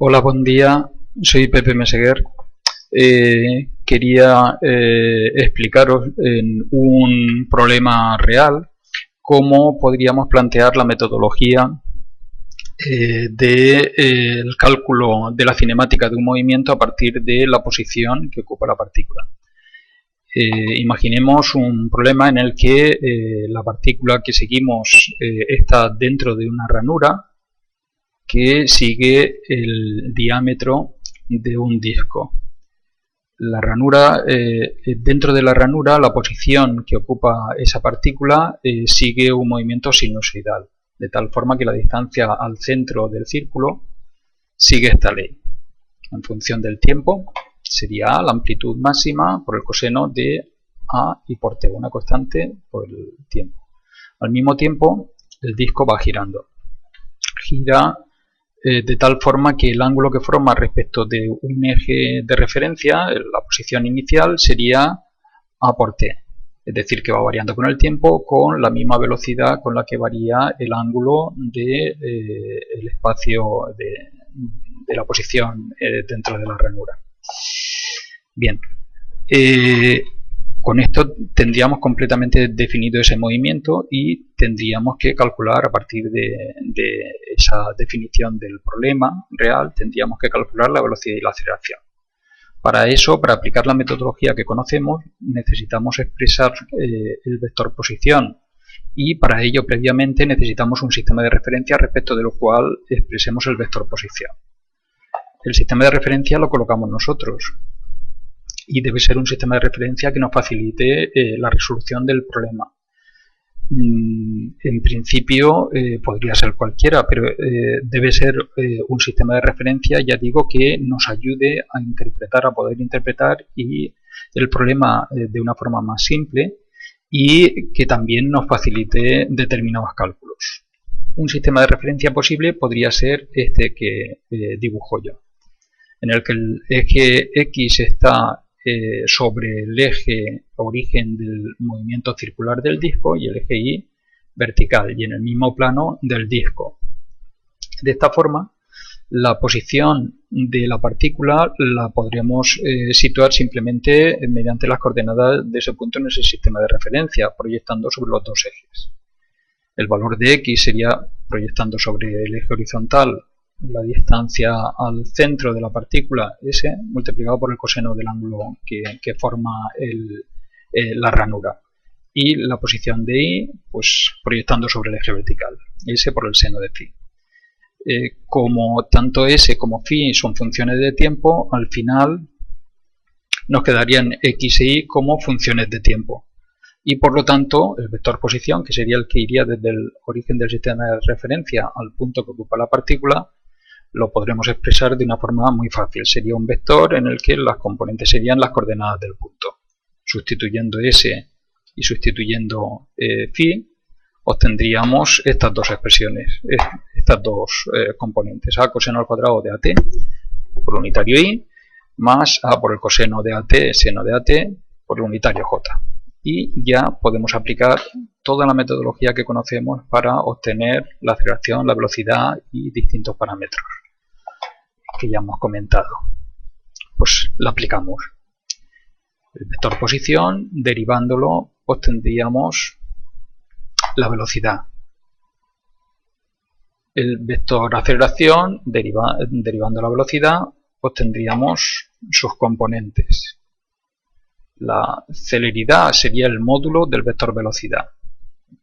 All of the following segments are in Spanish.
Hola, buen día. Soy Pepe Meseguer. Quería explicaros en un problema real cómo podríamos plantear la metodología del cálculo de la cinemática de un movimiento a partir de la posición que ocupa la partícula. Imaginemos un problema en el que la partícula que seguimos está dentro de una ranura que sigue el diámetro de un disco. La ranura, dentro de la ranura, la posición que ocupa esa partícula sigue un movimiento sinusoidal, de tal forma que la distancia al centro del círculo sigue esta ley. En función del tiempo, sería A, la amplitud máxima, por el coseno de A y por T, una constante por el tiempo. Al mismo tiempo, el disco va girando. Gira de tal forma que el ángulo que forma respecto de un eje de referencia, la posición inicial, sería A por T. Es decir, que va variando con el tiempo con la misma velocidad con la que varía el ángulo del espacio de la posición dentro de la ranura. Bien, con esto tendríamos completamente definido ese movimiento y tendríamos que calcular a partir de esa definición del problema real, tendríamos que calcular la velocidad y la aceleración. Para eso, para aplicar la metodología que conocemos, necesitamos expresar el vector posición y para ello previamente necesitamos un sistema de referencia respecto de lo cual expresemos el vector posición. El sistema de referencia lo colocamos nosotros y debe ser un sistema de referencia que nos facilite la resolución del problema. En principio podría ser cualquiera, pero debe ser un sistema de referencia, ya digo, que nos ayude a interpretar, a poder interpretar el problema de una forma más simple y que también nos facilite determinados cálculos. Un sistema de referencia posible podría ser este que dibujo yo, en el que el eje X está sobre el eje origen del movimiento circular del disco y el eje Y vertical y en el mismo plano del disco. De esta forma, la posición de la partícula la podríamos situar simplemente mediante las coordenadas de ese punto en ese sistema de referencia, proyectando sobre los dos ejes. El valor de X sería proyectando sobre el eje horizontal la distancia al centro de la partícula, S, multiplicado por el coseno del ángulo que forma la ranura. Y la posición de Y, pues proyectando sobre el eje vertical, S por el seno de phi. Como tanto S como phi son funciones de tiempo, al final nos quedarían X e Y como funciones de tiempo. Y por lo tanto, el vector posición, que sería el que iría desde el origen del sistema de referencia al punto que ocupa la partícula, lo podremos expresar de una forma muy fácil. Sería un vector en el que las componentes serían las coordenadas del punto. Sustituyendo S y sustituyendo phi, obtendríamos estas dos expresiones, estas dos componentes. A coseno al cuadrado de AT por unitario Y, más A por el coseno de AT, seno de AT, por el unitario J. Y ya podemos aplicar toda la metodología que conocemos para obtener la aceleración, la velocidad y distintos parámetros que ya hemos comentado. Pues la aplicamos. El vector posición, derivándolo, obtendríamos la velocidad. El vector aceleración, derivando la velocidad, obtendríamos sus componentes. La celeridad sería el módulo del vector velocidad.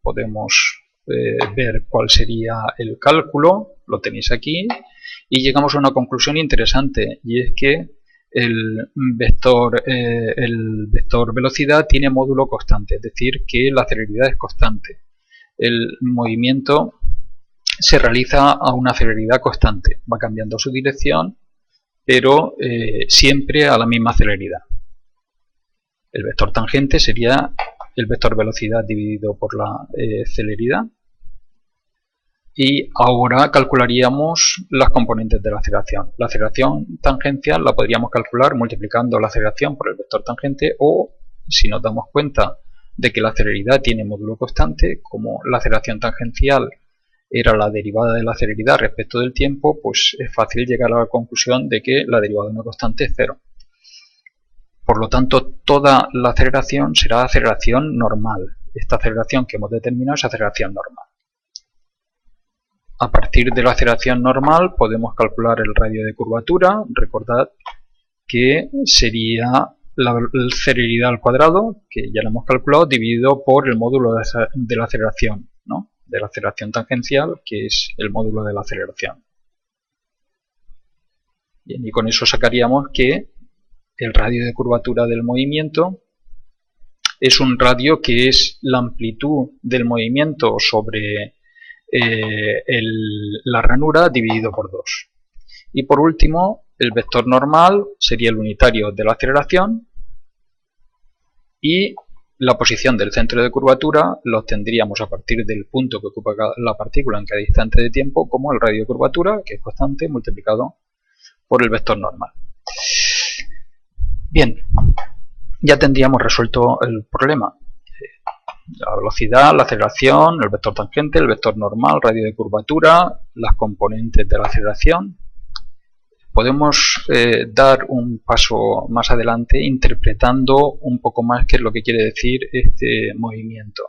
Podemos ver cuál sería el cálculo, lo tenéis aquí, y llegamos a una conclusión interesante, y es que el vector velocidad tiene módulo constante, es decir, que la celeridad es constante. El movimiento se realiza a una celeridad constante, va cambiando su dirección, pero siempre a la misma celeridad. El vector tangente sería el vector velocidad dividido por la celeridad. Y ahora calcularíamos las componentes de la aceleración. La aceleración tangencial la podríamos calcular multiplicando la aceleración por el vector tangente o, si nos damos cuenta de que la celeridad tiene módulo constante, como la aceleración tangencial era la derivada de la celeridad respecto del tiempo, pues es fácil llegar a la conclusión de que la derivada de una constante es cero. Por lo tanto, toda la aceleración será aceleración normal. Esta aceleración que hemos determinado es aceleración normal. A partir de la aceleración normal podemos calcular el radio de curvatura. Recordad que sería la celeridad al cuadrado, que ya lo hemos calculado, dividido por el módulo de la aceleración, ¿no? De la aceleración tangencial, que es el módulo de la aceleración. Bien, y con eso sacaríamos que el radio de curvatura del movimiento es un radio que es la amplitud del movimiento sobre la ranura dividido por 2. Y por último, el vector normal sería el unitario de la aceleración y la posición del centro de curvatura lo obtendríamos a partir del punto que ocupa la partícula en cada instante de tiempo como el radio de curvatura, que es constante, multiplicado por el vector normal. Bien, ya tendríamos resuelto el problema. La velocidad, la aceleración, el vector tangente, el vector normal, radio de curvatura, las componentes de la aceleración. Podemos dar un paso más adelante interpretando un poco más qué es lo que quiere decir este movimiento.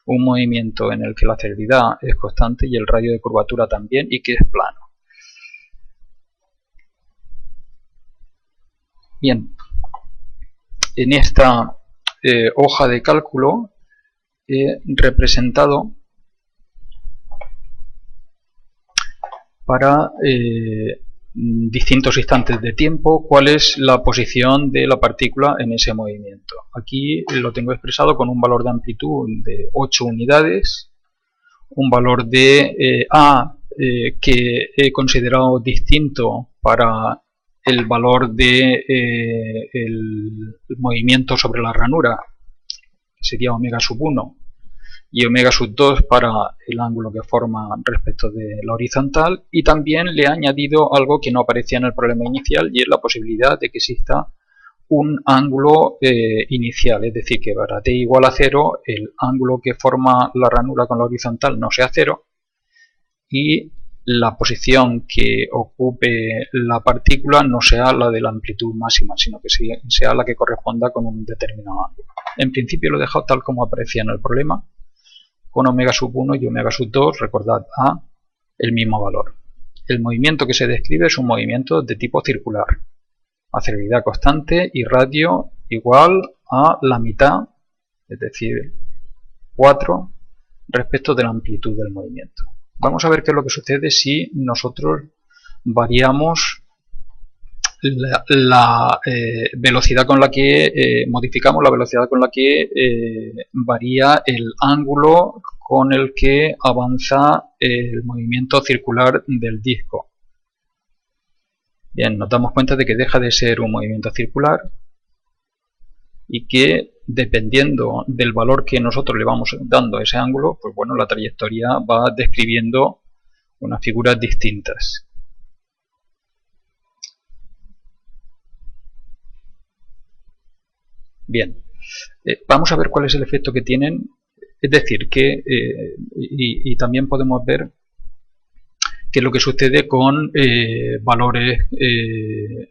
Un movimiento en el que la celeridad es constante y el radio de curvatura también y que es plano. Bien, en esta hoja de cálculo he representado para distintos instantes de tiempo cuál es la posición de la partícula en ese movimiento. Aquí lo tengo expresado con un valor de amplitud de 8 unidades, un valor de A que he considerado distinto para el valor de el movimiento sobre la ranura, que sería omega sub 1, y omega sub 2 para el ángulo que forma respecto de la horizontal, y también le he añadido algo que no aparecía en el problema inicial, y es la posibilidad de que exista un ángulo inicial, es decir, que para t igual a 0 el ángulo que forma la ranura con la horizontal no sea 0 y la posición que ocupe la partícula no sea la de la amplitud máxima, sino que sea la que corresponda con un determinado ángulo. En principio lo he dejado tal como aparecía en el problema, con omega sub 1 y omega sub 2, recordad, a el mismo valor. El movimiento que se describe es un movimiento de tipo circular, a celeridad constante y radio igual a la mitad, es decir, 4 respecto de la amplitud del movimiento. Vamos a ver qué es lo que sucede si nosotros variamos la velocidad con la que modificamos la velocidad con la que varía el ángulo con el que avanza el movimiento circular del disco. Bien, nos damos cuenta de que deja de ser un movimiento circular y que dependiendo del valor que nosotros le vamos dando a ese ángulo, pues bueno, la trayectoria va describiendo unas figuras distintas. Bien, vamos a ver cuál es el efecto que tienen, es decir, que y también podemos ver qué es lo que sucede con valores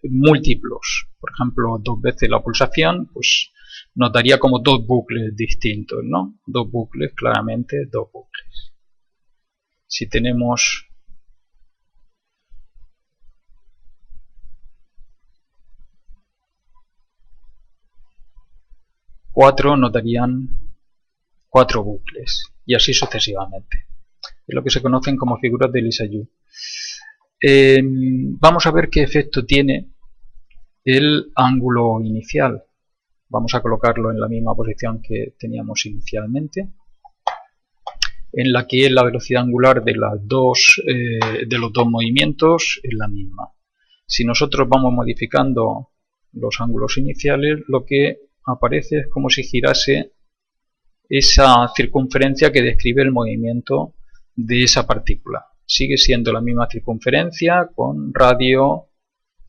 múltiplos. Por ejemplo, 2 veces la pulsación, pues nos daría como 2 bucles distintos, ¿no? 2 bucles, claramente 2 bucles. Si tenemos cuatro, nos darían 4 bucles, y así sucesivamente. Es lo que se conocen como figuras de Lissajous. Vamos a ver qué efecto tiene el ángulo inicial. Vamos a colocarlo en la misma posición que teníamos inicialmente, en la que la velocidad angular de los dos movimientos es la misma. Si nosotros vamos modificando los ángulos iniciales, lo que aparece es como si girase esa circunferencia que describe el movimiento de esa partícula. Sigue siendo la misma circunferencia con radio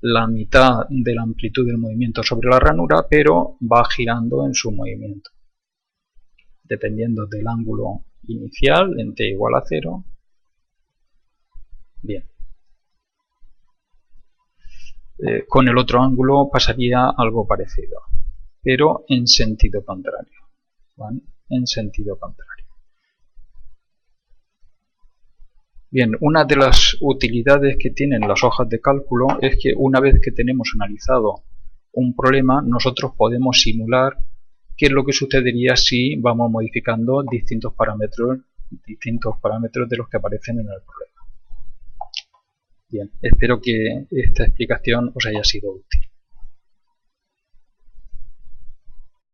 la mitad de la amplitud del movimiento sobre la ranura, pero va girando en su movimiento, dependiendo del ángulo inicial en t igual a 0 Bien. Con el otro ángulo pasaría algo parecido, pero en sentido contrario. ¿Vale? En sentido contrario. Bien, una de las utilidades que tienen las hojas de cálculo es que una vez que tenemos analizado un problema, nosotros podemos simular qué es lo que sucedería si vamos modificando distintos parámetros de los que aparecen en el problema. Bien, espero que esta explicación os haya sido útil.